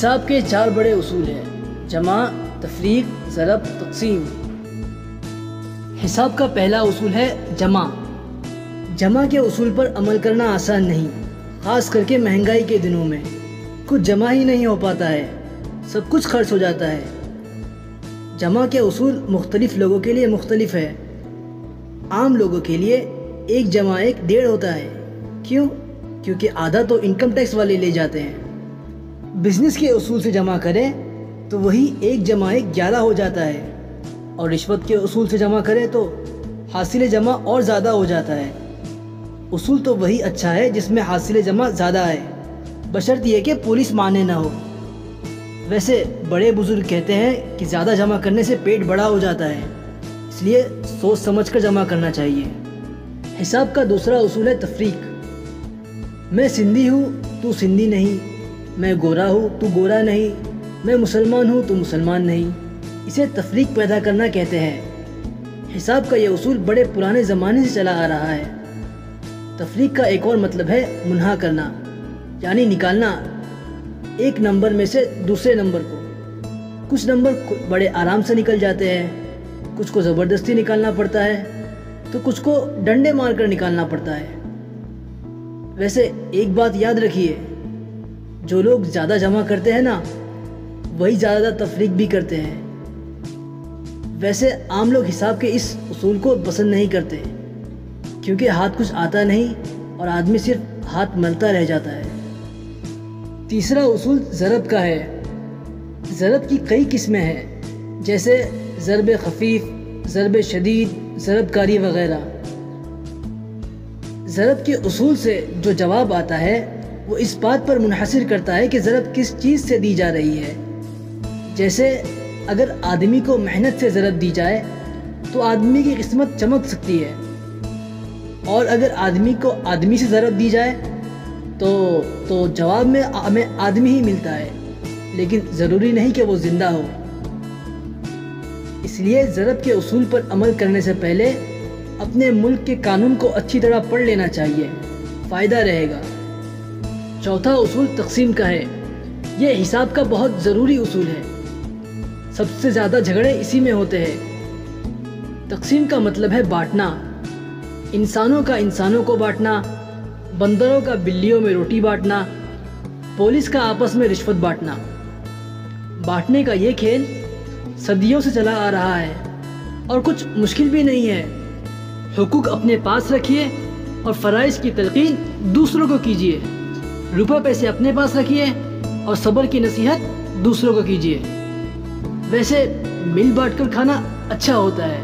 हिसाब के 4 बड़े उसूल हैं: जमा, तफरीक, ज़रब, तक़सीम। हिसाब का पहला उसूल है जमा। जमा के उसूल पर अमल करना आसान नहीं, ख़ास करके महंगाई के दिनों में। कुछ जमा ही नहीं हो पाता है, सब कुछ खर्च हो जाता है। जमा के उसूल मुख्तलिफ लोगों के लिए मुख्तलिफ है। आम लोगों के लिए 1 जमा 1 1.5 होता है। क्यों? क्योंकि आधा तो इनकम टैक्स वाले ले जाते हैं। बिजनेस के उसूल से जमा करें तो वही 1 जमा 1 11 हो जाता है, और रिश्वत के उसूल से जमा करें तो हासिल जमा और ज़्यादा हो जाता है। उसूल तो वही अच्छा है जिसमें हासिल जमा ज़्यादा है, बशर्त ये कि पुलिस माने ना हो। वैसे बड़े बुजुर्ग कहते हैं कि ज़्यादा जमा करने से पेट बड़ा हो जाता है, इसलिए सोच समझ कर जमा करना चाहिए। हिसाब का दूसरा उसूल है तफरीक। मैं सिंधी हूँ, तू सिंधी नहीं। मैं गोरा हूँ, तू गोरा नहीं। मैं मुसलमान हूँ, तू मुसलमान नहीं। इसे तफरीक पैदा करना कहते हैं। हिसाब का यह उसूल बड़े पुराने ज़माने से चला आ रहा है। तफरीक का एक और मतलब है मुनहा करना, यानी निकालना एक नंबर में से दूसरे नंबर को। कुछ नंबर बड़े आराम से निकल जाते हैं, कुछ को ज़बरदस्ती निकालना पड़ता है, तो कुछ को डंडे मारकर निकालना पड़ता है। वैसे एक बात याद रखिए, जो लोग ज़्यादा जमा करते हैं ना, वही ज़्यादा तफरीक भी करते हैं। वैसे आम लोग हिसाब के इस उसूल को पसंद नहीं करते, क्योंकि हाथ कुछ आता नहीं और आदमी सिर्फ हाथ मलता रह जाता है। तीसरा उसूल ज़रब का है। ज़रब की कई किस्में हैं, जैसे ज़रब खफीफ, ज़रब शदीद, ज़रबकारी वगैरह। ज़रब के उसूल से जो जवाब आता है वो इस बात पर मुनहसिर करता है कि ज़रब किस चीज़ से दी जा रही है। जैसे अगर आदमी को मेहनत से ज़रब दी जाए तो आदमी की किस्मत चमक सकती है, और अगर आदमी को आदमी से ज़रब दी जाए तो जवाब में हमें आदमी ही मिलता है, लेकिन ज़रूरी नहीं कि वो ज़िंदा हो। इसलिए ज़रब के उसूल पर अमल करने से पहले अपने मुल्क के कानून को अच्छी तरह पढ़ लेना चाहिए, फ़ायदा रहेगा। चौथा उसूल तक़सीम का है। ये हिसाब का बहुत ज़रूरी उसूल है। सबसे ज़्यादा झगड़े इसी में होते हैं। तक़सीम का मतलब है बांटना। इंसानों का इंसानों को बांटना, बंदरों का बिल्लियों में रोटी बांटना, पुलिस का आपस में रिश्वत बांटना। बांटने का ये खेल सदियों से चला आ रहा है और कुछ मुश्किल भी नहीं है। हुकूक अपने पास रखिए और फ़राइज़ की तलक़ीन दूसरों को कीजिए। रुपए पैसे अपने पास रखिए और सब्र की नसीहत दूसरों को कीजिए। वैसे मिल बांट कर खाना अच्छा होता है,